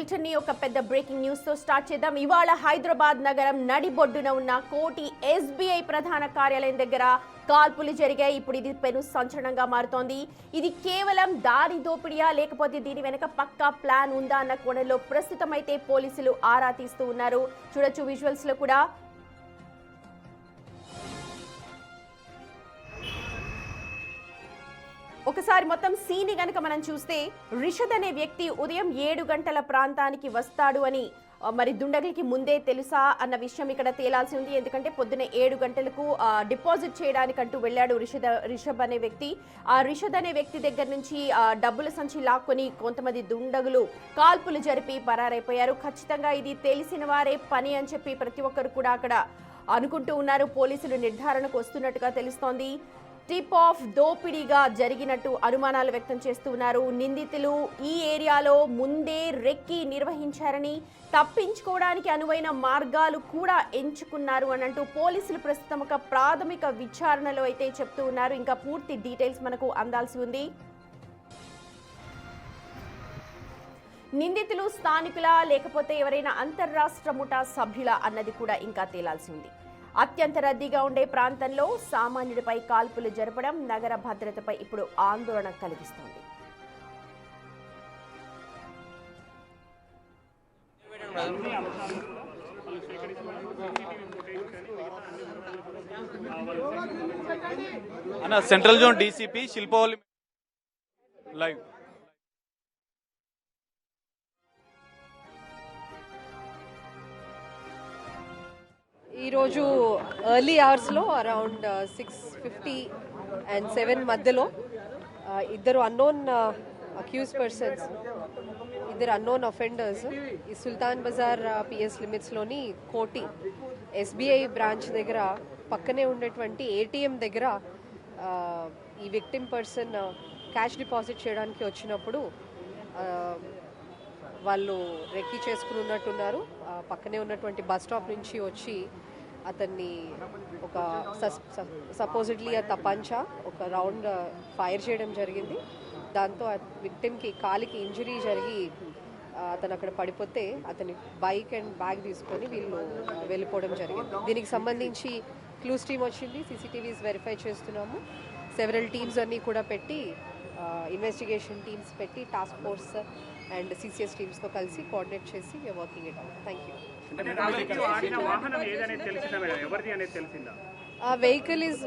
Bulletin ని ఒక పెద్ద బ్రేకింగ్ న్యూస్ తో స్టార్ట్ చేద్దాం. ఇవాళ హైదరాబాద్ నగరం నడిబొడ్డున ఉన్న కోటి ఎస్బీఐ ప్రధాన కార్యాలయం దగ్గర కాల్పులు జరిగాయి. ఇప్పుడు ఇది పెను సంచలనంగా మారుతోంది. ఇది కేవలం దారి దోపిడియా లేకపోతే దీని వెనక పక్కా ప్లాన్ ఉందా అన్న కోణంలో ప్రస్తుతం అయితే పోలీసులు ఆరా తీస్తూ ఉన్నారు. చూడొచ్చు విజువల్స్ లో కూడా. ఒకసారి మొత్తం సీన్ గనక మనం చూస్తే, రిషద్ అనే వ్యక్తి ఉదయం 7 గంటల ప్రాంతానికి వస్తాడు అని మరి దుండగులకి ముందే తెలుసా అన్న విషయం ఇక్కడ తేలాల్సి ఉంది. ఎందుకంటే పొద్దున 7 గంటలకు డిపాజిట్ చేయడానికంటూ వెళ్ళాడు రిషబ్ అనే వ్యక్తి. ఆ రిషద్ అనే వ్యక్తి దగ్గర నుంచి డబ్బుల సంచి లాక్కొని కొంతమంది దుండగులు కాల్పులు జరిపి పరారైపోయారు. ఖచ్చితంగా ఇది తెలిసిన వారే పని అని చెప్పి ప్రతి ఒక్కరు కూడా అక్కడ అనుకుంటూ ఉన్నారు. పోలీసులు నిర్ధారణకు వస్తున్నట్టుగా తెలుస్తోంది. టిప్ ఆఫ్ దోపిడీగా జరిగినట్టు అనుమానాలు వ్యక్తం చేస్తున్నారు. నిందితులు ఈ ఏరియాలో ముందే రెక్కి నిర్వహించారని, తప్పించుకోవడానికి అనువైన మార్గాలు కూడా ఎంచుకున్నారు అని అంటూ పోలీసులు ప్రస్తుతం ఒక ప్రాథమిక విచారణలో అయితే చెప్తూ ఉన్నారు. ఇంకా పూర్తి డీటెయిల్స్ మనకు అందాల్సి ఉంది. నిందితులు స్థానికులా లేకపోతే ఎవరైనా అంతర్రాష్ట్ర ముఠా సభ్యుల అన్నది కూడా ఇంకా తేలాల్సి ఉంది. అత్యంత రద్దీగా ఉండే ప్రాంతంలో సామాన్యుడిపై కాల్పులు జరపడం నగర భద్రతపై ఇప్పుడు ఆందోళన కలిగిస్తోంది. Central zone DCP Shilpavalli live. ఈరోజు ఎర్లీ అవర్స్లో అరౌండ్ 6:50 and 7 మధ్యలో ఇద్దరు అన్నోన్ అక్యూజ్ పర్సన్స్, ఇద్దరు అన్నోన్ అఫెండర్స్ ఈ సుల్తాన్ బజార్ పిఎస్ లిమిట్స్లోని కోటి ఎస్బీఐ బ్రాంచ్ దగ్గర పక్కనే ఉండేటువంటి ఏటీఎం దగ్గర ఈ విక్టిమ్ పర్సన్ క్యాష్ డిపాజిట్ చేయడానికి వచ్చినప్పుడు వాళ్ళు రెక్కీ చేసుకుని ఉన్నట్టున్నారు. పక్కనే ఉన్నటువంటి బస్ స్టాప్ నుంచి వచ్చి అతన్ని ఒక సపోజిడ్లీ తపంచా ఒక రౌండ్ ఫైర్ చేయడం జరిగింది. దాంతో విక్టిమ్కి కాలికి ఇంజరీ జరిగి అతను అక్కడ పడిపోతే అతని బైక్ అండ్ బ్యాగ్ తీసుకొని వీళ్ళు వెళ్ళిపోవడం జరిగింది. దీనికి సంబంధించి క్లూస్ టీమ్ వచ్చింది, సీసీటీవీస్ వెరిఫై చేస్తున్నాము. సెవెరల్ టీమ్స్ అన్నీ కూడా పెట్టి ఇన్వెస్టిగేషన్ టీమ్స్ పెట్టి టాస్క్ ఫోర్స్ అండ్ సిసిఎస్ టీమ్స్తో కలిసి కోఆర్డినేట్ చేసి we are working it out. Thank you. Vehicle is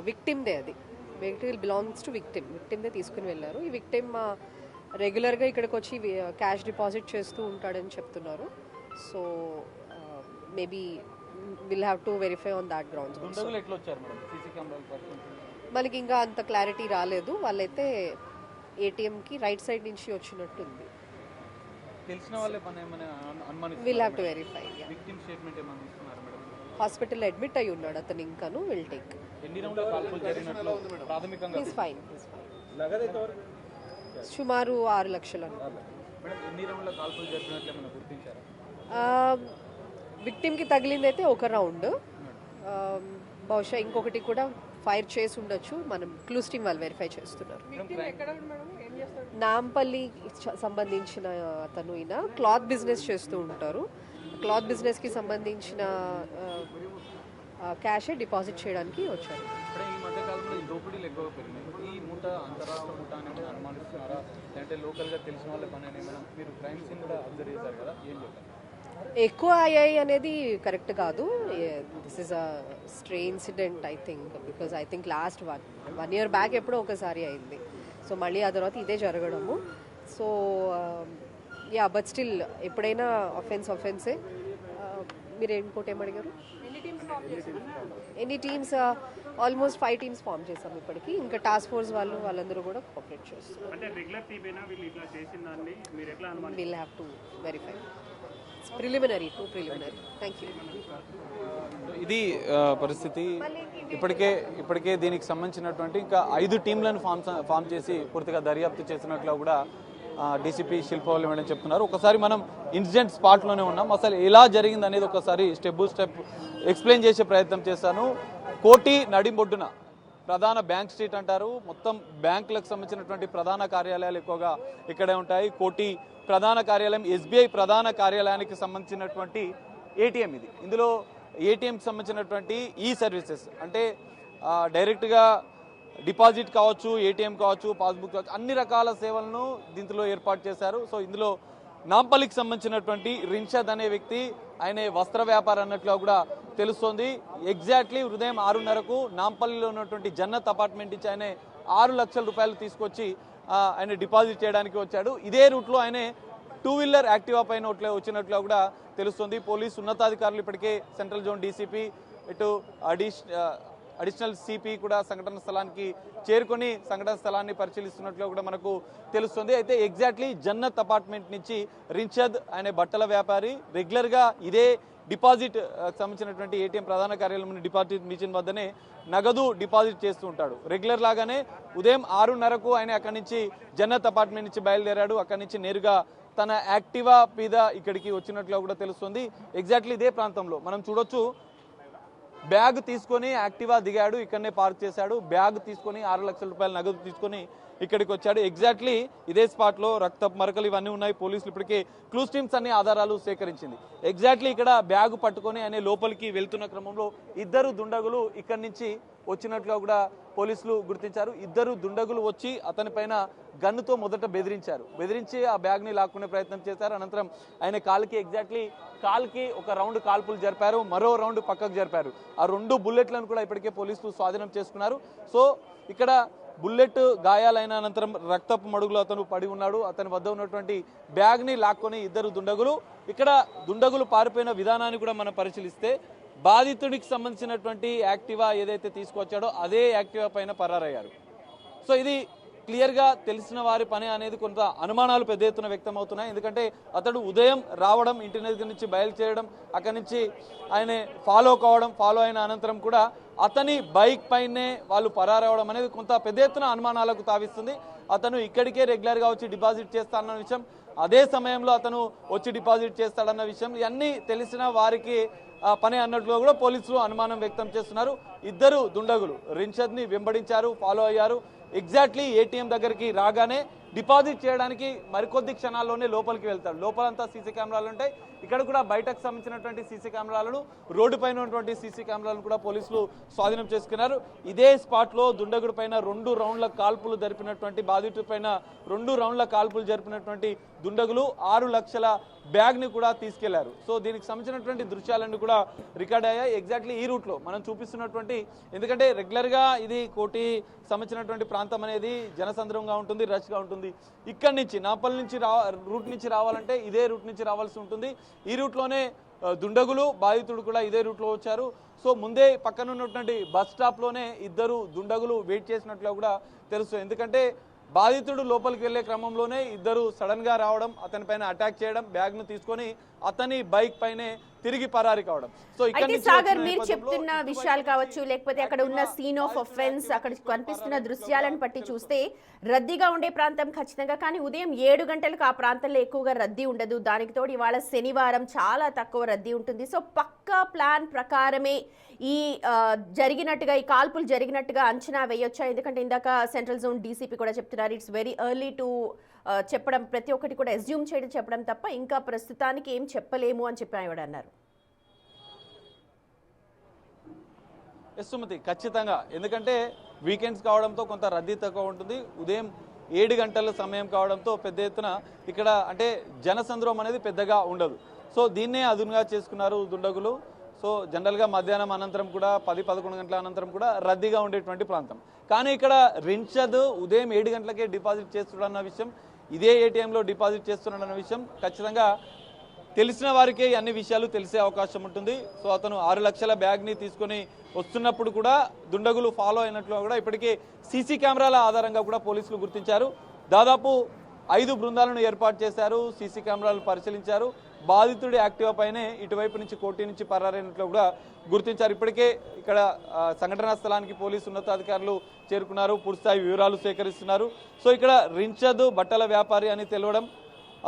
విక్టిమ్దే, అది వెహికల్ బిలాంగ్స్ టు విక్టిమ్దే తీసుకుని వెళ్ళారు. ఈ విక్టిమ్ రెగ్యులర్గా ఇక్కడికి వచ్చి క్యాష్ డిపాజిట్ చేస్తూ ఉంటాడని చెప్తున్నారు. So maybe will have to verify on that grounds. మనకి ఇంకా అంత క్లారిటీ రాలేదు. వాళ్ళైతే ఏటీఎంకి రైట్ సైడ్ నుంచి వచ్చినట్టుంది. Will have to verify. Hospital admit అయి ఉన్నాడు అతను. ఇంకాను విల్ టేక్. Is fine. సుమారు 6 లక్షలు. విక్టిమ్కి తగిలింది అయితే ఒక రౌండ్, బహుశా ఇంకొకటి కూడా ఫైర్ చేసి ఉండొచ్చు. మనం క్లూస్ టీమ్ వాళ్ళు వెరిఫై చేస్తున్నారు. నాంపల్లి సంబంధించిన అతను, ఈయన క్లాత్ బిజినెస్ చేస్తూ ఉంటారు. క్లాత్ బిజినెస్కి సంబంధించిన క్యాషే డిపాజిట్ చేయడానికి వచ్చారు. ఎక్కువ అయ్యాయి అనేది కరెక్ట్ కాదు. This is a stray incident I think, because I think last 1 year back ఎప్పుడో ఒకసారి అయింది. సో మళ్ళీ ఆ తర్వాత ఇదే జరగడము. సో యా, బట్ స్టిల్ ఎప్పుడైనా అఫెన్సే. మీరు ఇంకోటి ఏమడిగారు? ఎన్ని టీమ్స్? ఆల్మోస్ట్ 5 teams ఫామ్ చేసాం ఇప్పటికి. ఇంకా టాస్క్ ఫోర్స్ వాళ్ళందరూ కూడా కోఆపరేట్ చేస్తారు. Will have to verify. Preliminary. Thank you. ఇది పరిస్థితి. ఇప్పటికే దీనికి సంబంధించినటువంటి ఇంకా 5 టీంలను ఫామ్ చేసి పూర్తిగా దర్యాప్తు చేసినట్లు కూడా డీసీపీ శిల్పవల్లి మేడం చెప్తున్నారు. ఒకసారి మనం ఇన్సిడెంట్ స్పాట్లోనే ఉన్నాం. అసలు ఎలా జరిగింది అనేది ఒకసారి స్టెప్ బై స్టెప్ ఎక్స్ప్లెయిన్ చేసే ప్రయత్నం చేశాను. కోటి నడిబొడ్డున ప్రధాన బ్యాంక్ స్ట్రీట్ అంటారు. మొత్తం బ్యాంకులకు సంబంధించినటువంటి ప్రధాన కార్యాలయాలు ఎక్కువగా ఇక్కడే ఉంటాయి. కోటి ప్రధాన కార్యాలయం ఎస్బీఐ ప్రధాన కార్యాలయానికి సంబంధించినటువంటి ఏటీఎం ఇది. ఇందులో ఏటీఎంకి సంబంధించినటువంటి ఈ సర్వీసెస్ అంటే డైరెక్ట్గా డిపాజిట్ కావచ్చు, ఏటీఎం కావచ్చు, పాస్బుక్ కావచ్చు, అన్ని రకాల సేవలను దీంట్లో ఏర్పాటు చేశారు. సో ఇందులో నాంపల్లికి సంబంధించినటువంటి రిన్షద్ అనే వ్యక్తి ఆయన వస్త్ర వ్యాపారం అన్నట్లు కూడా తెలుస్తోంది. ఎగ్జాక్ట్లీ ఉదయం 6:30కు నాంపల్లిలో ఉన్నటువంటి జన్నత్ అపార్ట్మెంట్ నుంచి ఆయన 6 లక్షల రూపాయలు తీసుకొచ్చి ఆయన డిపాజిట్ చేయడానికి వచ్చాడు. ఇదే రూట్లో ఆయన 2 వీలర్ యాక్టివా పైన వచ్చినట్లు కూడా తెలుస్తుంది. పోలీసు ఉన్నతాధికారులు ఇప్పటికే సెంట్రల్ జోన్ డీసీపీ ఇటు అడిషనల్ సిపి కూడా సంఘటన స్థలానికి చేరుకొని సంఘటన స్థలాన్ని పరిశీలిస్తున్నట్లు కూడా మనకు తెలుస్తుంది. అయితే ఎగ్జాక్ట్లీ జన్నత్ అపార్ట్మెంట్ నుంచి రిన్షద్ అనే బట్టల వ్యాపారి రెగ్యులర్గా ఇదే డిపాజిట్ సంబంధించినటువంటి ఏటీఎం ప్రధాన కార్యాలయం డిపాజిట్ మిషన్ వద్దనే నగదు డిపాజిట్ చేస్తూ ఉంటాడు. రెగ్యులర్ లాగానే ఉదయం 6:30కు ఆయన అక్కడి నుంచి జన్నత్ అపార్ట్మెంట్ నుంచి బయలుదేరాడు. అక్కడి నుంచి నేరుగా తన యాక్టివా మీద ఇక్కడికి వచ్చినట్లు కూడా తెలుస్తుంది. ఎగ్జాక్ట్లీ ఇదే ప్రాంతంలో మనం చూడొచ్చు. బ్యాగ్ తీసుకొని యాక్టివా దిగాడు, ఇక్కడనే పార్క్ చేశాడు. బ్యాగ్ తీసుకొని 6 లక్షల రూపాయల నగదు తీసుకొని ఇక్కడికి వచ్చాడు. ఎగ్జాక్ట్లీ ఇదే స్పాట్లో రక్తపు మరకలు ఇవన్నీ ఉన్నాయి. పోలీసులు ఇప్పటికే క్లూస్ టీమ్స్ అన్ని ఆధారాలు సేకరించింది. ఎగ్జాక్ట్లీ ఇక్కడ బ్యాగ్ పట్టుకొని ఆయన లోపలికి వెళ్తున్న క్రమంలో 2 దుండగులు ఇక్కడి నుంచి వచ్చినట్లుగా కూడా పోలీసులు గుర్తించారు. 2 దుండగులు వచ్చి అతని పైన గన్నుతో మొదట బెదిరించి ఆ బ్యాగ్ని లాక్కునే ప్రయత్నం చేశారు. అనంతరం ఆయన కాల్కి ఒక రౌండ్ కాల్పులు జరిపారు, మరో రౌండ్ పక్కకు జరిపారు. ఆ 2 బుల్లెట్లను కూడా ఇప్పటికే పోలీసులు స్వాధీనం చేసుకున్నారు. సో ఇక్కడ బుల్లెట్ గాయాలైన అనంతరం రక్తపు మడుగులు అతను పడి ఉన్నాడు. అతని వద్ద ఉన్నటువంటి బ్యాగ్ని లాక్కొని 2 దుండగులు ఇక్కడ దుండగులు పారిపోయిన విధానాన్ని కూడా మనం పరిశీలిస్తే బాధితుడికి సంబంధించినటువంటి యాక్టివా ఏదైతే తీసుకొచ్చాడో అదే యాక్టివా పైన పరారయ్యారు. సో ఇది క్లియర్గా తెలిసిన వారి పని అనేది కొంత అనుమానాలు పెద్ద ఎత్తున వ్యక్తం అవుతున్నాయి. ఎందుకంటే అతడు ఉదయం రావడం, ఇంటి దగ్గర నుంచి బయలుదేరడం, అక్కడి నుంచి ఆయన ఫాలో అయిన అనంతరం కూడా అతని బైక్ పైనే వాళ్ళు పరారవడం అనేది కొంత పెద్ద ఎత్తున అనుమానాలకు తావిస్తుంది. అతను ఇక్కడికే రెగ్యులర్గా వచ్చి డిపాజిట్ చేస్తాడన్న విషయం, అదే సమయంలో అతను వచ్చి డిపాజిట్ చేస్తాడన్న విషయం ఇవన్నీ తెలిసిన వారికి పని అన్నట్లు కూడా పోలీసులు అనుమానం వ్యక్తం చేస్తున్నారు. 2 దుండగులు రిన్షద్ని వెంబడించారు, ఫాలో అయ్యారు. ఎగ్జాక్ట్లీ ఏటీఎం దగ్గరికి రాగానే డిపాజిట్ చేయడానికి మరికొద్ది క్షణాల్లోనే లోపలికి వెళ్తారు. లోపలంతా సీసీ కెమెరాలు ఉంటాయి. ఇక్కడ కూడా బయటకు సంబంధించినటువంటి సీసీ కెమెరాలను, రోడ్డు పైన ఉన్నటువంటి సీసీ కెమెరాలను కూడా పోలీసులు స్వాధీనం చేసుకున్నారు. ఇదే స్పాట్లో దుండగుడి పైన 2 రౌండ్ల కాల్పులు జరిపినటువంటి బాధితుడి పైన 2 రౌండ్ల కాల్పులు జరిపినటువంటి దుండగులు 6 లక్షల బ్యాగ్ని కూడా తీసుకెళ్లారు. సో దీనికి సంబంధించినటువంటి దృశ్యాలన్నీ కూడా రికార్డ్ అయ్యాయి. ఎగ్జాక్ట్లీ ఈ రూట్లో మనం చూపిస్తున్నటువంటి, ఎందుకంటే రెగ్యులర్గా ఇది కోటి సంబంధించినటువంటి ప్రాంతం అనేది జనసంద్రంగా ఉంటుంది, రష్గా ఉంటుంది. ఇక్కడి నుంచి నాంపల్లి నుంచి రూట్ నుంచి రావాలంటే ఇదే రూట్ నుంచి రావాల్సి ఉంటుంది. ఈ రూట్లోనే దుండగులు, బాధితుడు కూడా ఇదే రూట్లో వచ్చారు. సో ముందే పక్కన ఉన్నటువంటి బస్ స్టాప్లోనే 2 దుండగులు వెయిట్ చేసినట్లు కూడా తెలుసు. ఎందుకంటే బాధితుడు లోపలికి వెళ్లే క్రమంలోనే 2 సడన్ గా రావడం, అతని పైన అటాక్ చేయడం, బ్యాగ్ ను తీసుకొని అతని బైక్ పైనే తిరిగి పరారి కావడం. సో ఇక్కడ సాగర్ మీరు చెప్తున్న విషయాలు కావచ్చు, లేకపోతే అక్కడ ఉన్న సీన్ ఆఫ్ అఫెన్స్, అక్కడ కనిపిస్తున్న దృశ్యాలను బట్టి చూస్తే రద్దీగా ఉండే ప్రాంతం ఖచ్చితంగా. కానీ ఉదయం 7 గంటలకు ఆ ప్రాంతంలో ఎక్కువగా రద్దీ ఉండదు. దానికి తోడు ఇవాళ శనివారం చాలా తక్కువ రద్దీ ఉంటుంది. సో పక్కా ప్లాన్ ప్రకారమే ఈ జరిగినట్టుగా, ఈ కాల్పులు జరిగినట్టుగా అంచనా వేయొచ్చా? ఎందుకంటే ఇందాక సెంట్రల్ జోన్ డీసీపీ కూడా చెప్తున్నారు, ఇట్స్ వెరీ ఎర్లీ టు చెప్పడం, ప్రతి ఒక్కటి కూడా అస్యూమ్ చేయడం చెప్పడం తప్ప ఇంకా ప్రస్తుతానికి ఏం చెప్పలేము అని చెప్పి ఆయన అన్నారు. సుమతి, ఖచ్చితంగా. ఎందుకంటే వీకెండ్స్ కావడంతో కొంత రద్దీ తక్కువ ఉంటుంది. ఉదయం 7 గంటల సమయం కావడంతో పెద్ద ఎత్తున ఇక్కడ అంటే జనసంద్రం అనేది పెద్దగా ఉండదు. సో దీన్నే అదునుగా చేసుకున్నారు దుండగులు. సో జనరల్గా మధ్యాహ్నం అనంతరం కూడా 10-11 గంటల అనంతరం కూడా రద్దీగా ఉండేటువంటి ప్రాంతం. కానీ ఇక్కడ రిన్షద్ ఉదయం 7 గంటలకే డిపాజిట్ చేస్తున్నాడన్న విషయం, ఇదే ఏటీఎంలో డిపాజిట్ చేస్తున్నాడన్న విషయం ఖచ్చితంగా తెలిసిన వారికే అన్ని విషయాలు తెలిసే అవకాశం ఉంటుంది. సో అతను 6 లక్షల బ్యాగ్ని తీసుకొని వస్తున్నప్పుడు కూడా దుండగులు ఫాలో అయినట్లు కూడా ఇప్పటికే సీసీ కెమెరాల ఆధారంగా కూడా పోలీసులు గుర్తించారు. దాదాపు 5 బృందాలను ఏర్పాటు చేశారు, సీసీ కెమెరాలు పరిశీలించారు. బాధితుడి యాక్టివా పైనే ఇటువైపు నుంచి కోటి నుంచి పరారైనట్లు కూడా గుర్తించారు. ఇప్పటికే ఇక్కడ సంఘటనా స్థలానికి పోలీసు ఉన్నతాధికారులు చేరుకున్నారు, పూర్తిస్థాయి వివరాలు సేకరిస్తున్నారు. సో ఇక్కడ రిన్షద్ బట్టల వ్యాపారి అని తెలవడం,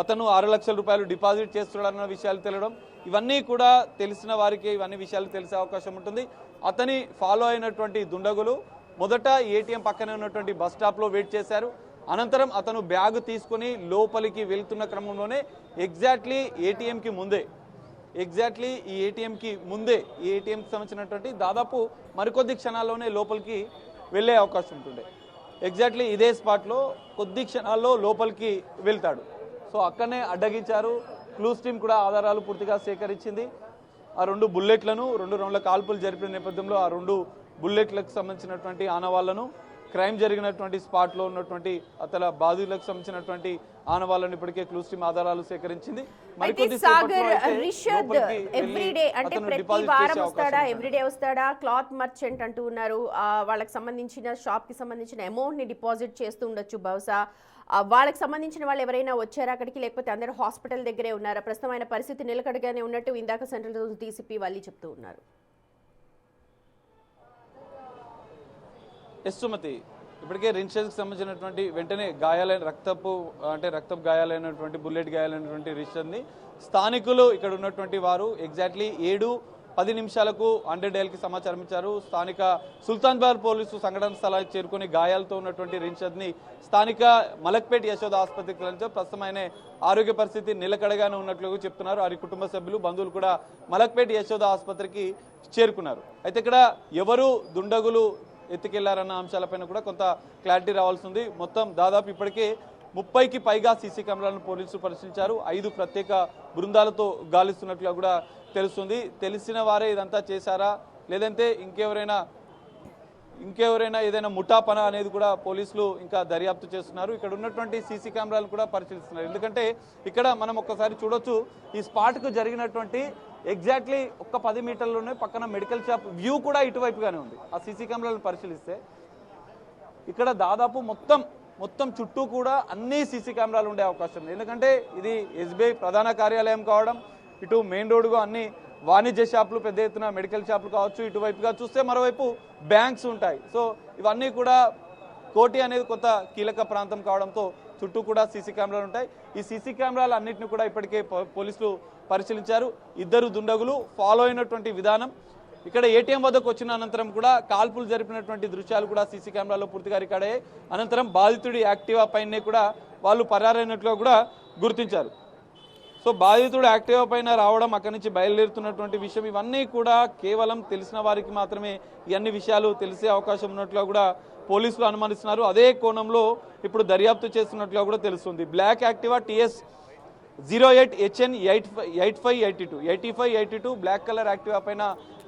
అతను 6 లక్షల రూపాయలు డిపాజిట్ చేస్తున్నాడన్న విషయాలు తెలియడం, ఇవన్నీ కూడా తెలిసిన వారికి ఇవన్నీ విషయాలు తెలిసే అవకాశం ఉంటుంది. అతని ఫాలో అయినటువంటి దుండగులు మొదట ఏటీఎం పక్కనే ఉన్నటువంటి బస్ స్టాప్లో వెయిట్ చేశారు. అనంతరం అతను బ్యాగ్ తీసుకొని లోపలికి వెళ్తున్న క్రమంలోనే ఎగ్జాక్ట్లీ ఏటీఎంకి ముందే ఈ ఏటీఎంకి సంబంధించినటువంటి దాదాపు మరికొద్ది క్షణాల్లోనే లోపలికి వెళ్ళే అవకాశం ఉంటుండే. ఎగ్జాక్ట్లీ ఇదే స్పాట్లో కొద్ది క్షణాల్లో లోపలికి వెళ్తాడు. సో అక్కడనే అడ్డగించారు. క్లూస్ టీమ్ కూడా ఆధారాలు పూర్తిగా సేకరించింది. ఆ 2 బుల్లెట్లను 2 రౌండ్ల కాల్పులు జరిపిన నేపథ్యంలో ఆ 2 బుల్లెట్లకు సంబంధించినటువంటి ఆనవాళ్లను, క్రైమ్ జరిగినటువంటి స్పాట్లో ఉన్నటువంటి అతల బాధితులకు సంబంధించినటువంటి ఆనవాళ్లను ఇప్పటికే క్లూస్ టీమ్ ఆధారాలు సేకరించింది. సాగర్, రిషద్ ఎవ్రీడే అంటే ప్రతి వారం వస్తాడా, ఎవ్రీడే వస్తాడా? క్లాత్ మర్చెంట్ అంటూ ఉన్నారు. వాళ్ళకి సంబంధించిన షాప్ కి సంబంధించిన అమౌంట్ ని డిపాజిట్ చేస్తూ ఉండొచ్చు బహుశా. వాళ్ళకి సంబంధించిన వాళ్ళు ఎవరైనా వచ్చారా అక్కడికి, లేకపోతే అందరూ హాస్పిటల్ దగ్గరే ఉన్నారా? ప్రస్తుతం ఆయన పరిస్థితి నిలకడగానే ఉన్నట్టు ఇందాక సెంట్రల్ జోన్ డీసీపీ వాళ్ళు చెప్తూ ఉన్నారు. సుమతి, ఇప్పటికే రిషద్కి సంబంధించినటువంటి వెంటనే రక్తపు గాయాలైనటువంటి బుల్లెట్ గాయాలైనటువంటి రిషద్ని స్థానికులు ఇక్కడ ఉన్నటువంటి వారు ఎగ్జాక్ట్లీ 7:10 నిమిషాలకు 100 డయల్కి సమాచారం ఇచ్చారు. స్థానిక సుల్తాన్బాద్ పోలీసు సంఘటన స్థలానికి చేరుకుని గాయాలతో ఉన్నటువంటి రిషద్ని స్థానిక మలక్పేట్ యశోద ఆసుపత్రికి తరలించారు. ప్రస్తుతం ఆయన ఆరోగ్య పరిస్థితి నిలకడగానే ఉన్నట్లు చెప్తున్నారు. వారి కుటుంబ సభ్యులు, బంధువులు కూడా మలక్పేట్ యశోద ఆసుపత్రికి చేరుకున్నారు. అయితే ఇక్కడ ఎవరు దుండగులు ఎత్తుకెళ్లారన్న అంశాలపైన కూడా కొంత క్లారిటీ రావాల్సి ఉంది. మొత్తం దాదాపు ఇప్పటికే 30కి పైగా సీసీ కెమెరాలను పోలీసులు పరిశీలించారు. 5 ప్రత్యేక బృందాలతో గాలిస్తున్నట్లుగా కూడా తెలుస్తుంది. తెలిసిన వారే ఇదంతా చేశారా, లేదంటే ఇంకెవరైనా ఏదైనా ముఠాపన అనేది కూడా పోలీసులు ఇంకా దర్యాప్తు చేస్తున్నారు. ఇక్కడ ఉన్నటువంటి సీసీ కెమెరాలను కూడా పరిశీలిస్తున్నారు. ఎందుకంటే ఇక్కడ మనం ఒక్కసారి చూడొచ్చు, ఈ స్పాట్కు జరిగినటువంటి ఎగ్జాక్ట్లీ 10 మీటర్లోనే పక్కన మెడికల్ షాప్ వ్యూ కూడా ఇటువైపుగానే ఉంది. ఆ సీసీ కెమెరాలను పరిశీలిస్తే ఇక్కడ దాదాపు మొత్తం చుట్టూ కూడా అన్ని సీసీ కెమెరాలు ఉండే అవకాశం ఉంది. ఎందుకంటే ఇది ఎస్బీఐ ప్రధాన కార్యాలయం కావడం, ఇటు మెయిన్ రోడ్డుగా అన్ని వాణిజ్య షాపులు, పెద్ద ఎత్తున మెడికల్ షాపులు కావచ్చు, ఇటువైపుగా చూస్తే మరోవైపు బ్యాంక్స్ ఉంటాయి. సో ఇవన్నీ కూడా కోటి అనేది కొంత కీలక ప్రాంతం కావడంతో చుట్టూ కూడా సీసీ కెమెరాలు ఉంటాయి. ఈ సీసీ కెమెరాలు అన్నింటినీ కూడా ఇప్పటికే పోలీసులు పరిశీలించారు. 2 దుండగులు ఫాలో అయినటువంటి విధానం, ఇక్కడ ఏటీఎం వద్దకు వచ్చిన అనంతరం కూడా కాల్పులు జరిపినటువంటి దృశ్యాలు కూడా సీసీ కెమెరాలో పూర్తిగా రికార్డ్ అయ్యాయి. అనంతరం బాధితుడి యాక్టివా పైనే కూడా వాళ్ళు పరారైనట్లుగా కూడా గుర్తించారు. సో బాధితుడు యాక్టివా పైన రావడం, అక్కడి నుంచి బయలుదేరుతున్నటువంటి విషయం, ఇవన్నీ కూడా కేవలం తెలిసిన వారికి మాత్రమే ఈ అన్ని విషయాలు తెలిసే అవకాశం ఉన్నట్లుగా కూడా పోలీసులు అనుమానిస్తున్నారు. అదే కోణంలో ఇప్పుడు దర్యాప్తు చేస్తున్నట్లుగా కూడా తెలుస్తుంది. Black Activa TS 08HN 8582 black colour Activa పైన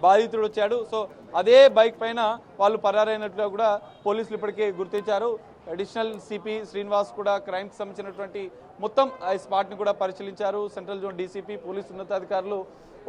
బాధితుడు వచ్చాడు. సో అదే బైక్ పైన వాళ్ళు పరారైనట్లుగా కూడా పోలీసులు ఇప్పటికే గుర్తించారు. అడిషనల్ సిపి శ్రీనివాస్ కూడా క్రైమ్కి సంబంధించినటువంటి మొత్తం ఈ స్పాట్ని కూడా పరిశీలించారు. సెంట్రల్ జోన్ డీసీపీ, పోలీసు ఉన్నతాధికారులు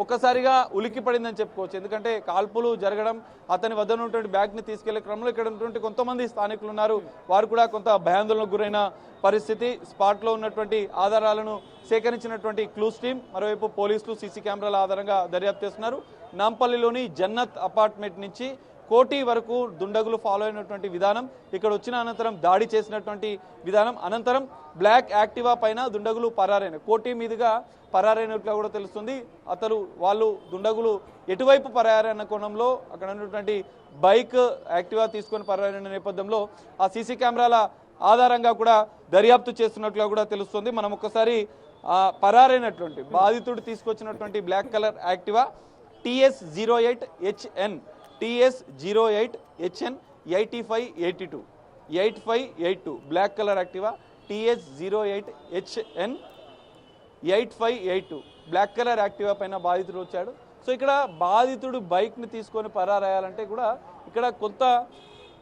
ఒక్కసారిగా ఉలిక్కి పడిందని చెప్పుకోవచ్చు. ఎందుకంటే కాల్పులు జరగడం, అతని వద్ద ఉన్నటువంటి బ్యాగ్ని తీసుకెళ్లే క్రమంలో ఇక్కడ ఉన్నటువంటి కొంతమంది స్థానికులు ఉన్నారు, వారు కూడా కొంత భయాందోళనకు గురైన పరిస్థితి. స్పాట్లో ఉన్నటువంటి ఆధారాలను సేకరించినటువంటి క్లూస్ టీం, మరోవైపు పోలీసులు సీసీ కెమెరాల ఆధారంగా దర్యాప్తు చేస్తున్నారు. నాంపల్లిలోని జన్నత్ అపార్ట్మెంట్ నుంచి కోటి వరకు దుండగులు ఫాలో అయినటువంటి విధానం, ఇక్కడ వచ్చిన అనంతరం దాడి చేసినటువంటి విధానం, అనంతరం బ్లాక్ యాక్టివా పైన దుండగులు పరారైన కోటి మీదుగా పరారైనట్లుగా కూడా తెలుస్తుంది. వాళ్ళు దుండగులు ఎటువైపు పరారైన కోణంలో అక్కడ ఉన్నటువంటి బైక్ యాక్టివా తీసుకొని పరారైన నేపథ్యంలో ఆ సీసీ కెమెరాల ఆధారంగా కూడా దర్యాప్తు చేస్తున్నట్లుగా కూడా తెలుస్తుంది. మనం ఒక్కసారి పరారైనటువంటి బాధితుడు తీసుకొచ్చినటువంటి black colour Activa TS 08HN 8582 black colour Activa TS 08HN 8582 black colour Activa పైన బాధితుడు వచ్చాడు. సో ఇక్కడ బాధితుడు బైక్ని తీసుకొని పరారాయాలంటే కూడా ఇక్కడ కొంత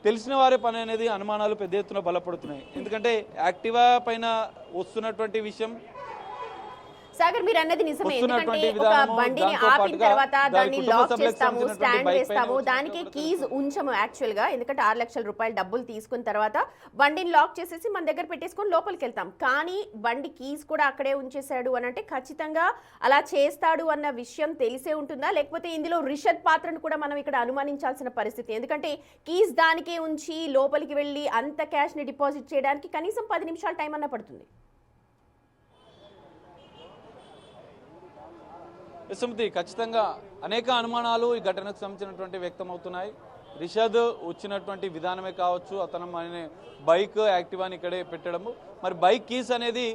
తెలిసిన వారే పని అనేది అనుమానాలు పెద్ద ఎత్తున బలపడుతున్నాయి. ఎందుకంటే యాక్టివా పైన వస్తున్నటువంటి విషయం, సాగర్ మీరు అన్నది నిజమే. ఎందుకంటే ఒక బండిని ఆపిన తర్వాత దాన్ని లాక్ చేస్తాము, స్టాండ్ వేస్తాము, దానికి కీజ్ ఉంచము యాక్చువల్ గా. ఎందుకంటే 6 లక్షల రూపాయలు డబ్బులు తీసుకున్న తర్వాత బండిని లాక్ చేసేసి మన దగ్గర పెట్టేసుకొని లోపలికి వెళ్తాం. కానీ బండి కీజ్ కూడా అక్కడే ఉంచేశాడు అని అంటే ఖచ్చితంగా అలా చేస్తాడు అన్న విషయం తెలిసే ఉంటుందా, లేకపోతే ఇందులో రిషద్ పాత్రను కూడా మనం ఇక్కడ అనుమానించాల్సిన పరిస్థితి? ఎందుకంటే కీజ్ దానికే ఉంచి లోపలికి వెళ్ళి అంత క్యాష్ ని డిపాజిట్ చేయడానికి కనీసం 10 నిమిషాల టైం అన్న పడుతుంది. సుమతి, ఖచ్చితంగా అనేక అనుమానాలు ఈ ఘటనకు సంబంధించినటువంటి వ్యక్తం అవుతున్నాయి. రిషద్ వచ్చినటువంటి విధానమే కావచ్చు, అతను మన బైక్ యాక్టివాని ఇక్కడే పెట్టడము, మరి బైక్ కీస్ అనేది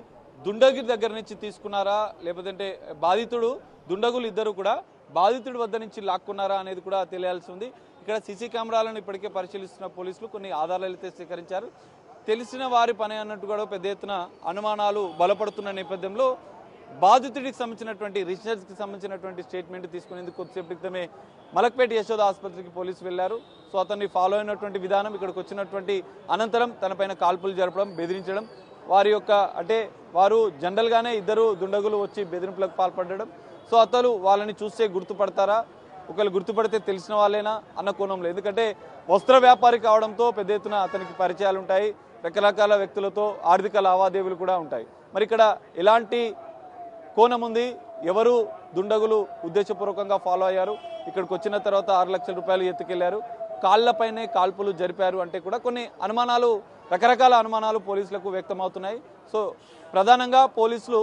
దుండగిరి దగ్గర నుంచి తీసుకున్నారా లేకపోతే బాధితుడు దుండగులు ఇద్దరు కూడా బాధితుడి వద్ద నుంచి లాక్కున్నారా అనేది కూడా తెలియాల్సి ఉంది. ఇక్కడ సీసీ కెమెరాలను ఇప్పటికే పరిశీలిస్తున్న పోలీసులు కొన్ని ఆధారాలు అయితే సేకరించారు. తెలిసిన వారి పని అన్నట్టు కూడా పెద్ద ఎత్తున అనుమానాలు బలపడుతున్న నేపథ్యంలో బాధితుడికి సంబంధించినటువంటి రిషద్కి సంబంధించినటువంటి స్టేట్మెంట్ తీసుకునేందుకు కొద్దిసేపు క్రితమే మలక్పేట యశోద ఆసుపత్రికి పోలీసులు వెళ్లారు. సో అతన్ని ఫాలో అయినటువంటి విధానం, ఇక్కడికి వచ్చినటువంటి అనంతరం తనపైన కాల్పులు జరపడం, బెదిరించడం, వారి యొక్క అంటే వారు జనరల్గానే ఇద్దరు దుండగులు వచ్చి బెదిరింపులకు పాల్పడడం. సో అతను వాళ్ళని చూస్తే గుర్తుపడతారా, ఒకవేళ గుర్తుపడితే తెలిసిన వాళ్ళేనా అన్న కోణంలో, ఎందుకంటే వస్త్ర వ్యాపారి కావడంతో పెద్ద ఎత్తున అతనికి పరిచయాలు ఉంటాయి, రకరకాల వ్యక్తులతో ఆర్థిక లావాదేవీలు కూడా ఉంటాయి. మరి ఇక్కడ ఎలాంటి కోణం ఉంది, ఎవరు దుండగులు ఉద్దేశపూర్వకంగా ఫాలో అయ్యారు, ఇక్కడికి వచ్చిన తర్వాత 6 లక్షల రూపాయలు ఎత్తుకెళ్లారు, కాళ్లపైనే కాల్పులు జరిపారు అంటే కూడా కొన్ని అనుమానాలు, రకరకాల అనుమానాలు పోలీసులకు వ్యక్తమవుతున్నాయి. సో ప్రధానంగా పోలీసులు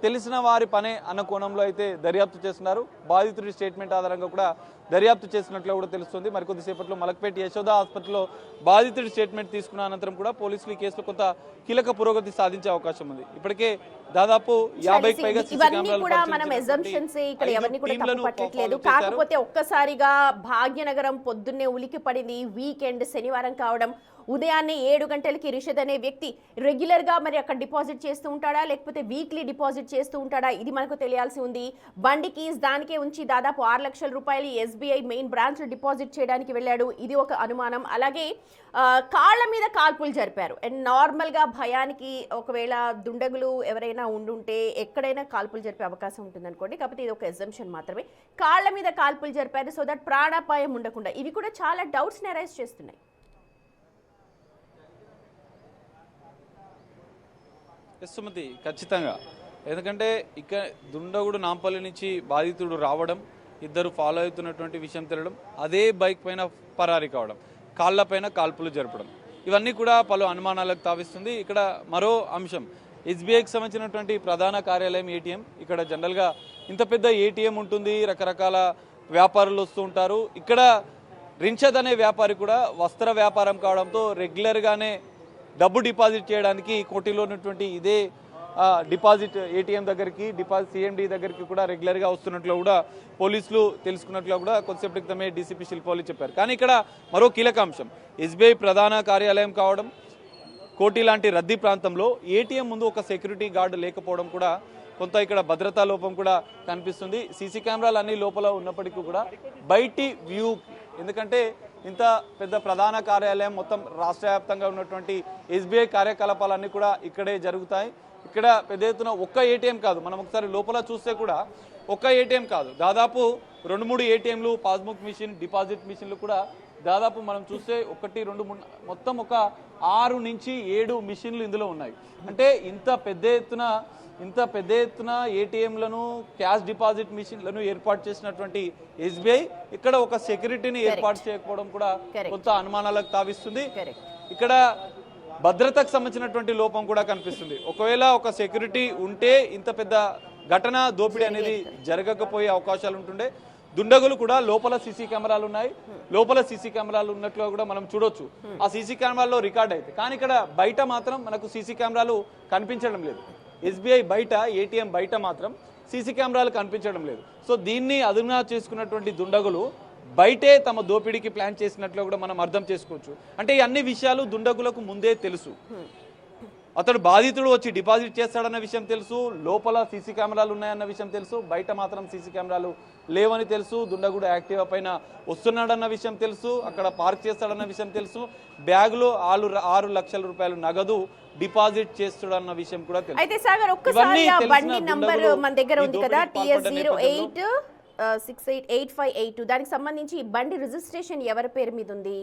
తెలిసిన వారి పనే అన్న కోణంలో అయితే దర్యాప్తు చేస్తున్నారు. బాధితుడి స్టేట్మెంట్ ఆధారంగా కూడా దర్యాప్తు చేసినట్లు కూడా తెలుస్తుంది. మరికొద్దిసేపట్లో మలక్పేట యశోద హాస్పిటల్లో బాధితుడి స్టేట్మెంట్ తీసుకున్న అనంతరం కూడా పోలీసులు ఈ కేసులో కొంత కీలక పురోగతి సాధించే అవకాశం ఉంది. ఇప్పటికే దాదాపు 50కి పైగా ఇవన్నీ కూడా మనం ఎజంప్షన్స్ ఇక్కడ ఎవరిని కూడా తప్పు పట్టట్లేదు. కాకపోతే ఒక్కసారిగా భాగ్యనగరం పొద్దున్నే ఉలికి పడింది. వీకెండ్ శనివారం కావడం, ఉదయాన్నే 7 గంటలకి రిషద్ అనే వ్యక్తి రెగ్యులర్ గా మరి అక్కడ డిపాజిట్ చేస్తూ ఉంటాడా లేకపోతే వీక్లీ డిపాజిట్ చేస్తూ ఉంటాడా, ఇది మనకు తెలియాల్సి ఉంది. బండి కీస్ దానికే ఉంచి దాదాపు 6 లక్షల రూపాయలు ఎస్బీఐ మెయిన్ బ్రాంచ్ లో డిపాజిట్ చేయడానికి వెళ్ళాడు, ఇది ఒక అనుమానం. అలాగే కాళ్ల మీద కాల్పులు జరిపారు. అండ్ నార్మల్ గా భయానికి ఒకవేళ దుండగులు ఎవరైనా ఉండుంటే ఎక్కడైనా కాల్పులు జరిపే అవకాశం ఉంటుంది అనుకోండి, కాకపోతే ఇది ఒక ఎగ్జంప్షన్ మాత్రమే. కాళ్ల మీద కాల్పులు జరిపారు సో దట్ ప్రాణాపాయం ఉండకుండా, ఇవి కూడా చాలా డౌట్స్ ని రైజ్ చేస్తున్నాయి. సుమతి, ఖచ్చితంగా, ఎందుకంటే ఇక దుండగుడు నాంపల్లి నుంచి బాధితుడు రావడం, ఇద్దరు ఫాలో అవుతున్నటువంటి విషయం తెలియడం, అదే బైక్ పైన పరారి కావడం, కాళ్లపైన కాల్పులు జరపడం, ఇవన్నీ కూడా పలు అనుమానాలకు తావిస్తుంది. ఇక్కడ మరో అంశం, ఎస్బీఐకి సంబంధించినటువంటి ప్రధాన కార్యాలయం ఏటీఎం. ఇక్కడ జనరల్గా ఇంత పెద్ద ఏటీఎం ఉంటుంది, రకరకాల వ్యాపారులు వస్తూ ఉంటారు. ఇక్కడ రిషద్ అనే వ్యాపారి కూడా వస్త్ర వ్యాపారం కావడంతో రెగ్యులర్గానే డబ్బు డిపాజిట్ చేయడానికి కోటిలో ఉన్నటువంటి ఇదే డిపాజిట్ ఏటీఎం దగ్గరికి, డిపాజిట్ సిఎండి దగ్గరికి కూడా రెగ్యులర్గా వస్తున్నట్లు కూడా పోలీసులు తెలుసుకున్నట్లు కూడా కొద్దిసేపటి క్రితమే డీసీపీ శిల్పవల్లి చెప్పారు. కానీ ఇక్కడ మరో కీలక అంశం, ఎస్బీఐ ప్రధాన కార్యాలయం కావడం, కోటి లాంటి రద్దీ ప్రాంతంలో ఏటీఎం ముందు ఒక సెక్యూరిటీ గార్డు లేకపోవడం కూడా కొంత ఇక్కడ భద్రతా లోపం కూడా కనిపిస్తుంది. సీసీ కెమెరాలు అన్ని లోపల ఉన్నప్పటికీ కూడా బయటి వ్యూ, ఎందుకంటే ఇంత పెద్ద ప్రధాన కార్యాలయం మొత్తం రాష్ట్ర వ్యాప్తంగా ఉన్నటువంటి ఎస్బీఐ కార్యకలాపాలన్నీ కూడా ఇక్కడే జరుగుతాయి. ఇక్కడ పెద్ద ఎత్తున ఒక్క ఏటీఎం కాదు, మనం ఒకసారి లోపల చూస్తే కూడా ఒక్క ఏటీఎం కాదు, దాదాపు 2-3 ఏటీఎంలు, పాస్బుక్ మిషన్, డిపాజిట్ మిషన్లు కూడా దాదాపు మనం చూస్తే 1, 2, 3 మొత్తం ఒక 6 నుంచి 7 మిషన్లు ఇందులో ఉన్నాయి. అంటే ఇంత పెద్ద ఎత్తున ఏటీఎంలను, క్యాష్ డిపాజిట్ మిషన్లను ఏర్పాటు చేసినటువంటి ఎస్బీఐ ఇక్కడ ఒక సెక్యూరిటీని ఏర్పాటు చేయకపోవడం కూడా కొంత అనుమానాలకు తావిస్తుంది. ఇక్కడ భద్రతకు సంబంధించినటువంటి లోపం కూడా కనిపిస్తుంది. ఒకవేళ ఒక సెక్యూరిటీ ఉంటే ఇంత పెద్ద ఘటన, దోపిడీ అనేది జరగకపోయే అవకాశాలు ఉంటుండే. దుండగులు కూడా లోపల సీసీ కెమెరాలు ఉన్నాయి, లోపల సీసీ కెమెరాలు ఉన్నట్లుగా కూడా మనం చూడొచ్చు. ఆ సీసీ కెమెరాల్లో రికార్డ్ అయితే, కానీ ఇక్కడ బయట మాత్రం మనకు సీసీ కెమెరాలు కనిపించడం లేదు. ఎస్బీఐ బయట, ఏటీఎం బయట మాత్రం సీసీ కెమెరాలు కనిపించడం లేదు. సో దీన్ని అదునా చేసుకున్నటువంటి దుండగులు బయటే తమ దోపిడీకి ప్లాన్ చేసినట్లు కూడా మనం అర్థం చేసుకోవచ్చు. అంటే ఈ అన్ని విషయాలు దుండగులకు ముందే తెలుసు. అతడు బాధితుడు వచ్చి డిపాజిట్ చేస్తాడన్న విషయం తెలుసు, లోపల సీసీ కెమెరాలు ఉన్నాయన్న విషయం తెలుసు, బయట మాత్రం సీసీ కెమెరాలు లేవని తెలుసు, దుండగుడు యాక్టివా పైన వస్తున్నాడన్న విషయం తెలుసు, అక్కడ పార్క్ చేస్తాడన్న విషయం తెలుసు, బ్యాగులో 6 లక్షల రూపాయలు నగదు డిపాజిట్ చేస్తాడన్న విషయం కూడా తెలుసు. అయితే సాగర్, ఒక్కసారి ఆ బండి నంబర్ మన దగ్గర ఉంది కదా, TS08 688582, దానికి సంబంధించి ఈ బండి రిజిస్ట్రేషన్ ఎవరి పేరు మీద ఉంది,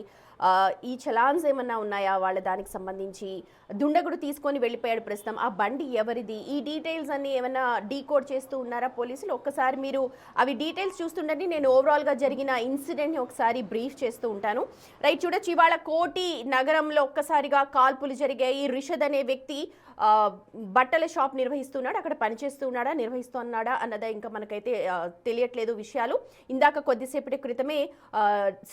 ఈ చలాన్స్ ఏమన్నా ఉన్నాయా వాళ్ళ దానికి సంబంధించి, దుండగుడు తీసుకొని వెళ్ళిపోయాడు ప్రస్తుతం, ఆ బండి ఎవరిది, ఈ డీటెయిల్స్ అన్ని ఏమైనా డీకోడ్ చేస్తూ ఉన్నారా పోలీసులు? ఒక్కసారి మీరు అవి డీటెయిల్స్ చూస్తుండండి, నేను ఓవరాల్గా జరిగిన ఇన్సిడెంట్ని ఒకసారి బ్రీఫ్ చేస్తూ ఉంటాను. రైట్, చూడొచ్చు ఇవాళ కోటి నగరంలో ఒక్కసారిగా కాల్పులు జరిగాయి. రిషద్ అనే వ్యక్తి బట్టల షాప్ నిర్వహిస్తున్నాడు, అక్కడ పనిచేస్తున్నాడా నిర్వహిస్తున్నాడా అన్నదా ఇంకా మనకైతే తెలియట్లేదు విషయాలు. ఇందాక కొద్దిసేపటి క్రితమే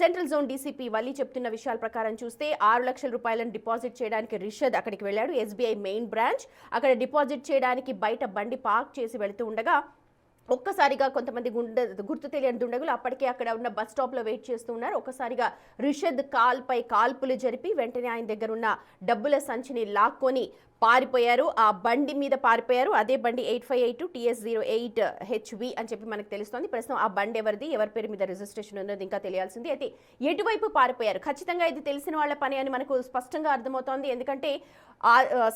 సెంట్రల్ జోన్ డీసీపీ వల్లి చెప్తున్న విషయాల ప్రకారం చూస్తే 6 లక్షల రూపాయలను డిపాజిట్ చేయడానికి రిషద్ అక్కడికి వెళ్ళాడు. ఎస్బీఐ మెయిన్ బ్రాంచ్ అక్కడ డిపాజిట్ చేయడానికి బయట బండి పార్క్ చేసి వెళుతూ ఉండగా ఒక్కసారిగా కొంతమంది గుర్తు తెలియని దుండగులు అప్పటికే అక్కడ ఉన్న బస్ స్టాప్లో వెయిట్ చేస్తూ ఉన్నారు. ఒక్కసారిగా రిషద్ కాల్పై కాల్పులు జరిపి వెంటనే ఆయన దగ్గర ఉన్న డబ్బుల సంచిని లాక్కొని పారిపోయారు. ఆ బండి మీద పారిపోయారు. అదే బండి 8582 TS08 HV అని చెప్పి మనకు తెలుస్తోంది. ప్రస్తుతం ఆ బండి ఎవరిది, ఎవరి పేరు మీద రిజిస్ట్రేషన్ ఉన్నది ఇంకా తెలియాల్సింది. అయితే ఎటువైపు పారిపోయారు, ఖచ్చితంగా ఇది తెలిసిన వాళ్ళ పని అని మనకు స్పష్టంగా అర్థమవుతోంది. ఎందుకంటే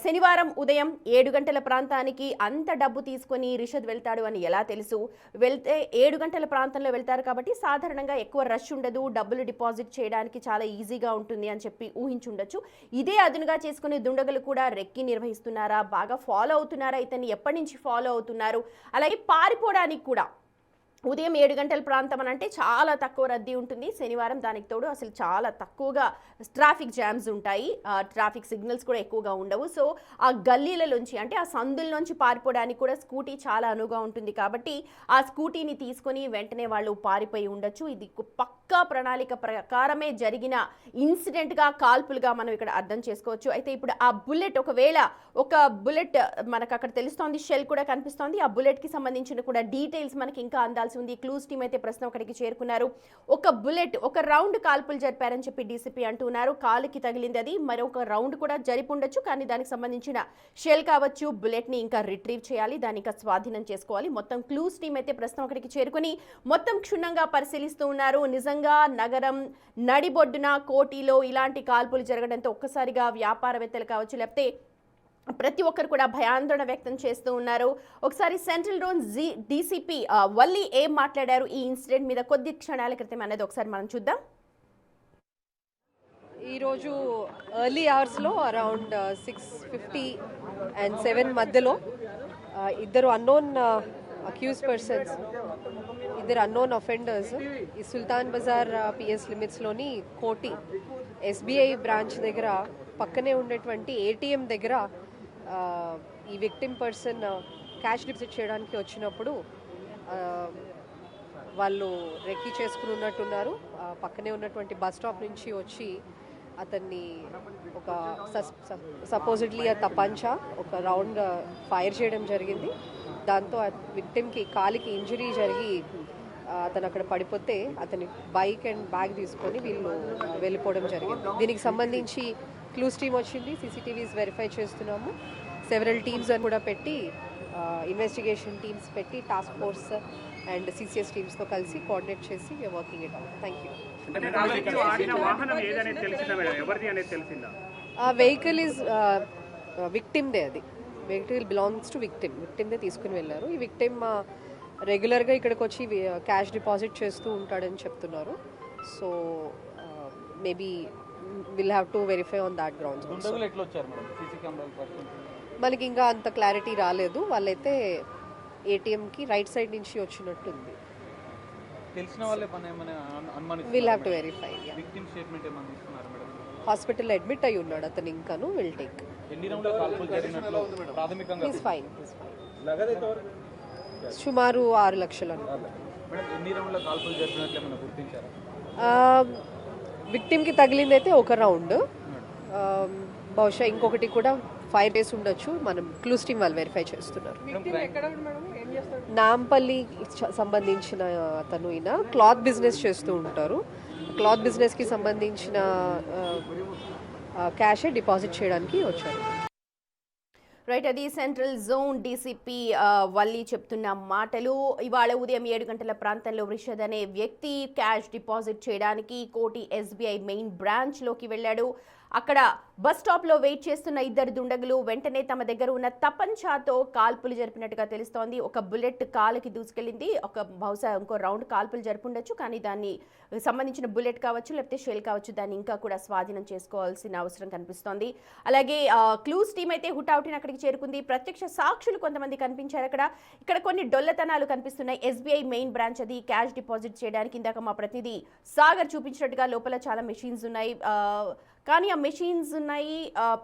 శనివారం ఉదయం 7 గంటల ప్రాంతానికి అంత డబ్బు తీసుకొని రిషద్ వెళ్తాడు అని ఎలా తెలుసు? వెళ్తే 7 గంటల ప్రాంతంలో వెళ్తారు కాబట్టి సాధారణంగా ఎక్కువ రష్ ఉండదు, డబ్బులు డిపాజిట్ చేయడానికి చాలా ఈజీగా ఉంటుంది అని చెప్పి ఊహించుండొచ్చు. ఇదే అదునుగా చేసుకునే దుండగులు కూడా రెక్కి నిర్వహిస్తున్నారా, బాగా ఫాలో అవుతున్నారా, ఇతన్ని ఎప్పటి నుంచి ఫాలో అవుతున్నారు, అలాగే పారిపోవడానికి కూడా ఉదయం 7 గంటల ప్రాంతం అని అంటే చాలా తక్కువ రద్దీ ఉంటుంది శనివారం. దానికి తోడు అసలు చాలా తక్కువగా ట్రాఫిక్ జామ్స్ ఉంటాయి, ట్రాఫిక్ సిగ్నల్స్ కూడా ఎక్కువగా ఉండవు. సో ఆ గల్లీలలోంచి అంటే ఆ సందుల్లోంచి పారిపోవడానికి కూడా స్కూటీ చాలా అనువుగా ఉంటుంది కాబట్టి ఆ స్కూటీని తీసుకొని వెంటనే వాళ్ళు పారిపోయి ఉండొచ్చు. ఇది పక్కా ప్రణాళిక ప్రకారమే జరిగిన ఇన్సిడెంట్గా, కాల్పులుగా మనం ఇక్కడ అర్థం చేసుకోవచ్చు. అయితే ఇప్పుడు ఆ బుల్లెట్, ఒకవేళ ఒక బుల్లెట్ మనకు అక్కడ తెలుస్తోంది, షెల్ కూడా కనిపిస్తోంది. ఆ బుల్లెట్కి సంబంధించిన కూడా డీటెయిల్స్ మనకి ఇంకా అందాల్సి ఉంది. క్లూస్ టీమ్ అయితే ప్రస్తుతం అక్కడికి చేరుకున్నారు. ఒక బుల్లెట్, ఒక రౌండ్ కాల్పులు జరిపారని చెప్పి డీసీపీ అంటున్నారు. కాలుకి తగిలింది అది, మరొక రౌండ్ కూడా జరిపి ఉండొచ్చు. కానీ దానికి సంబంధించిన షెల్ కావచ్చు, బుల్లెట్ ని ఇంకా రిట్రీవ్ చేయాలి, దాన్ని ఇంకా స్వాధీనం చేసుకోవాలి. మొత్తం క్లూస్ టీమ్ అయితే ప్రస్తుతం అక్కడికి చేరుకుని మొత్తం క్షుణ్ణంగా పరిశీలిస్తూ ఉన్నారు. నిజంగా నగరం నడిబొడ్డున కోటిలో ఇలాంటి కాల్పులు జరగడంతో ఒక్కసారిగా వ్యాపారవేత్తలు కావచ్చు, లేకపోతే ప్రతి ఒక్కరు కూడా భయాందోళన వ్యక్తం చేస్తూ ఉన్నారు. ఒకసారి సెంట్రల్ జోన్ డీసీపీ వల్లి ఏం మాట్లాడారు ఈ ఇన్సిడెంట్ మీద కొద్ది క్షణాల క్రితం అనేది ఒకసారి మనం చూద్దాం. ఈరోజు ఎర్లీ అవర్స్లో అరౌండ్ 6:50 and 7 మధ్యలో ఇద్దరు అన్నోన్ అక్యూజ్ పర్సన్స్, ఇద్దరు అన్నోన్ అఫెండర్స్ ఈ సుల్తాన్ బజార్ పిఎస్ లిమిట్స్లోని కోటి ఎస్బీఐ బ్రాంచ్ దగ్గర పక్కనే ఉండేటువంటి ఏటీఎం దగ్గర ఈ విక్టిమ్ పర్సన్ క్యాష్ డిపాజిట్ చేయడానికి వచ్చినప్పుడు వాళ్ళు రెక్కీ చేసుకుని ఉన్నట్టున్నారు. పక్కనే ఉన్నటువంటి బస్ స్టాప్ నుంచి వచ్చి అతన్ని ఒక సపోజిడ్లీ తపంచా ఒక రౌండ్ ఫైర్ చేయడం జరిగింది. దాంతో విక్టిమ్కి కాలికి ఇంజరీ జరిగి అతను అక్కడ పడిపోతే అతని బైక్ అండ్ బ్యాగ్ తీసుకొని వీళ్ళు వెళ్ళిపోవడం జరిగింది. దీనికి సంబంధించి క్లూస్ టీమ్ వచ్చింది, సీసీటీవీస్ వెరిఫై చేస్తున్నాము. సెవెరల్ టీమ్స్ అని కూడా పెట్టి ఇన్వెస్టిగేషన్ టీమ్స్ పెట్టి టాస్క్ ఫోర్స్ అండ్ సిసిఎస్ టీమ్స్తో కలిసి కోఆర్డినేట్ చేసి we are working it out. Thank you. Vehicle is విక్టిమ్దే, అది వెహికల్ బిలాంగ్స్ టు విక్టిమ్దే తీసుకుని వెళ్ళారు. ఈ విక్టిమ్ రెగ్యులర్గా ఇక్కడికి వచ్చి క్యాష్ డిపాజిట్ చేస్తూ ఉంటాడని చెప్తున్నారు. So maybe will have to verify on that grounds. మనకి ఇంకా అంత క్లారిటీ రాలేదు. వాళ్ళైతే ఏటీఎంకి రైట్ సైడ్ నుంచి వచ్చినట్టుంది. Will have to verify. Hospital admit అయి ఉన్నాడు అతను, ఇంకాను విల్ టేక్. Is fine. సుమారు 6 లక్షలు. విక్టిమ్కి తగిలింది అయితే ఒక రౌండ్, బహుశా ఇంకొకటి కూడా ఫైర్ డేస్ ఉండొచ్చు. మనం క్లూస్ టీమ్ వాళ్ళు వెరిఫై చేస్తున్నారు. నాంపల్లి సంబంధించిన అతను, ఈయన క్లాత్ బిజినెస్ చేస్తూ ఉంటారు. క్లాత్ బిజినెస్కి సంబంధించిన క్యాష్ డిపాజిట్ చేయడానికి వచ్చారు. రైట్, అది సెంట్రల్ జోన్ డీసీపీ వల్లి చెప్తున్న మాటలు. ఇవాళ ఉదయం 7 గంటల ప్రాంతంలో రిషద్ అనే వ్యక్తి క్యాష్ డిపాజిట్ చేయడానికి కోటి ఎస్బీఐ మెయిన్ బ్రాంచ్లోకి వెళ్ళాడు. అక్కడ బస్ స్టాప్ లో వెయిట్ చేస్తున్న ఇద్దరు దుండగులు వెంటనే తమ దగ్గర ఉన్న తపంచాతో కాల్పులు జరిపినట్టుగా తెలుస్తోంది. ఒక బుల్లెట్ కాలుకి దూసుకెళ్ళింది, ఒక బహుశా ఇంకో రౌండ్ కాల్పులు జరుపుండొచ్చు, కానీ దాన్ని సంబంధించిన బుల్లెట్ కావచ్చు లేకపోతే షెల్ కావచ్చు, దాన్ని ఇంకా కూడా స్వాధీనం చేసుకోవాల్సిన అవసరం కనిపిస్తోంది. అలాగే క్లూస్ టీం అయితే హుటాహుటిన అక్కడికి చేరుకుంది. ప్రత్యక్ష సాక్షులు కొంతమంది కనిపించారు. ఇక్కడ కొన్ని డొల్లతనాలు కనిపిస్తున్నాయి. ఎస్బీఐ మెయిన్ బ్రాంచ్ అది, క్యాష్ డిపాజిట్ చేయడానికి ఇందాక మా ప్రతినిధి సాగర్ చూపించినట్టుగా లోపల చాలా మెషిన్స్ ఉన్నాయి. కానీ ఆ మెషిన్స్ ఉన్నాయి,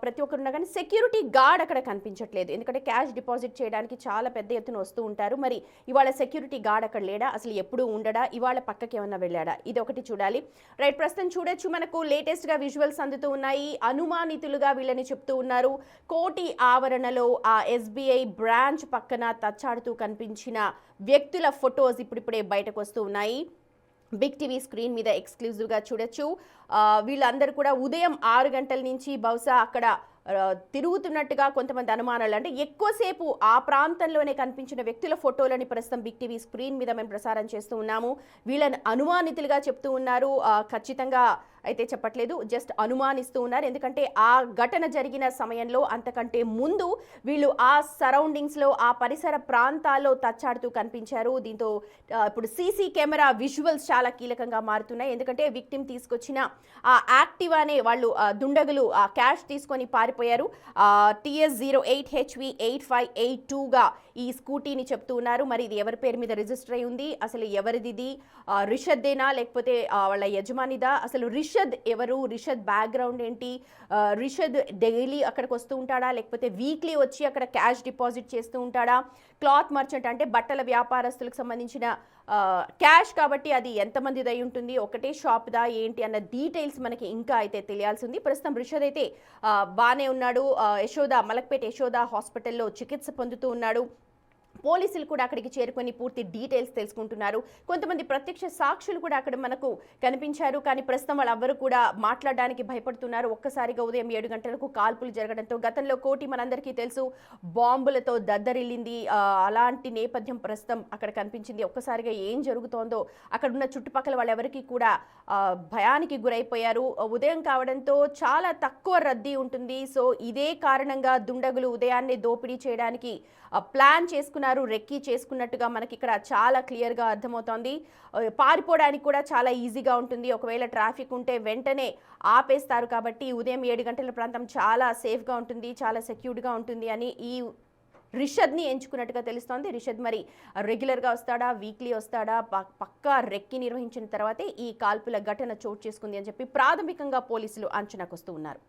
ప్రతి ఒక్కరు ఉన్నా కానీ సెక్యూరిటీ గార్డ్ అక్కడ కనిపించట్లేదు. ఎందుకంటే క్యాష్ డిపాజిట్ చేయడానికి చాలా పెద్ద ఎత్తున వస్తూ ఉంటారు. మరి ఇవాళ సెక్యూరిటీ గార్డ్ అక్కడ లేడా, అసలు ఎప్పుడు ఉండడా, ఇవాళ పక్కకి ఏమన్నా వెళ్ళాడా, ఇది ఒకటి చూడాలి. రైట్, ప్రస్తుతం చూడొచ్చు మనకు లేటెస్ట్గా విజువల్స్ అందుతూ ఉన్నాయి. అనుమానితులుగా వీళ్ళని చెప్తూ ఉన్నారు. కోటి ఆవరణలో ఆ ఎస్బీఐ బ్రాంచ్ పక్కన తచ్చాడుతూ కనిపించిన వ్యక్తుల ఫొటోస్ ఇప్పుడిప్పుడే బయటకు వస్తూ ఉన్నాయి. బిగ్ టీవీ స్క్రీన్ మీద ఎక్స్క్లూజివ్గా చూడొచ్చు. వీళ్ళందరూ కూడా ఉదయం 6 గంటల నుంచి బహుశా అక్కడ తిరుగుతున్నట్టుగా కొంతమంది అనుమానాలు, అంటే ఎక్కువసేపు ఆ ప్రాంతంలోనే కనిపించిన వ్యక్తుల ఫోటోలని ప్రస్తుతం బిగ్ టీవీ స్క్రీన్ మీద మేము ప్రసారం చేస్తూ ఉన్నాము. వీళ్ళని అనుమానితులుగా చెప్తూ ఉన్నారు, ఖచ్చితంగా అయితే చెప్పట్లేదు, జస్ట్ అనుమానిస్తూ ఉన్నారు. ఎందుకంటే ఆ ఘటన జరిగిన సమయంలో అంతకంటే ముందు వీళ్ళు ఆ సరౌండింగ్స్లో ఆ పరిసర ప్రాంతాల్లో తచ్చాడుతూ కనిపించారు. దీంతో ఇప్పుడు సీసీ కెమెరా విజువల్స్ చాలా కీలకంగా మారుతున్నాయి. ఎందుకంటే విక్టిమ్ తీసుకొచ్చిన ఆ యాక్టివానే వాళ్ళు దుండగులు ఆ క్యాష్ తీసుకొని పారిపోయారు. TS08HV8582గా ఈ స్కూటీని చెప్తూ ఉన్నారు. మరి ఇది ఎవరి పేరు మీద రిజిస్టర్ అయి ఉంది, అసలు ఎవరిది, రిషద్దేనా లేకపోతే వాళ్ళ యజమానిదా, అసలు రిషద్ ఎవరు, రిషద్ బ్యాక్గ్రౌండ్ ఏంటి, రిషద్ డైలీ అక్కడికి వస్తూ ఉంటాడా లేకపోతే వీక్లీ వచ్చి అక్కడ క్యాష్ డిపాజిట్ చేస్తూ ఉంటాడా, క్లాత్ మర్చెంట్ అంటే బట్టల వ్యాపారస్తులకు సంబంధించిన క్యాష్ కాబట్టి అది ఎంతమందిది అయి ఉంటుంది, ఒకటే షాప్దా ఏంటి అన్న డీటెయిల్స్ మనకి ఇంకా అయితే తెలియాల్సి ఉంది. ప్రస్తుతం రిషద్ అయితే బాగానే ఉన్నాడు, మలక్పేట యశోద హాస్పిటల్లో చికిత్స పొందుతూ ఉన్నాడు. పోలీసులు కూడా అక్కడికి చేరుకొని పూర్తి డీటెయిల్స్ తెలుసుకుంటున్నారు. కొంతమంది ప్రత్యక్ష సాక్షులు కూడా అక్కడ మనకు కనిపించారు, కానీ ప్రస్తుతం వాళ్ళెవ్వరూ కూడా మాట్లాడడానికి భయపడుతున్నారు. ఒక్కసారిగా ఉదయం 7 గంటలకు కాల్పులు జరగడంతో గతంలో కోటి మనందరికీ తెలుసు బాంబులతో దద్దరిల్లింది, అలాంటి నేపథ్యం ప్రస్తుతం అక్కడ కనిపించింది. ఒక్కసారిగా ఏం జరుగుతోందో అక్కడ ఉన్న చుట్టుపక్కల వాళ్ళెవరికి కూడా భయానికి గురైపోయారు. ఉదయం కావడంతో చాలా తక్కువ రద్దీ ఉంటుంది. సో ఇదే కారణంగా దుండగులు ఉదయాన్నే దోపిడీ చేయడానికి ప్లాన్ చేసుకున్నారు, రెక్కీ చేసుకున్నట్టుగా మనకి ఇక్కడ చాలా క్లియర్గా అర్థమవుతోంది. పారిపోవడానికి కూడా చాలా ఈజీగా ఉంటుంది. ఒకవేళ ట్రాఫిక్ ఉంటే వెంటనే ఆపేస్తారు. కాబట్టి ఉదయం 7 గంటల ప్రాంతం చాలా సేఫ్గా ఉంటుంది, చాలా సెక్యూర్డ్గా ఉంటుంది అని ఈ రిషద్ని ఎంచుకున్నట్టుగా తెలుస్తోంది. రిషద్ మరి రెగ్యులర్గా వస్తాడా, వీక్లీ వస్తాడా, పక్కా రెక్కి నిర్వహించిన తర్వాతే ఈ కాల్పుల ఘటన చోటు చేసుకుంది అని చెప్పి ప్రాథమికంగా పోలీసులు అంచనాకు వస్తూ ఉన్నారు.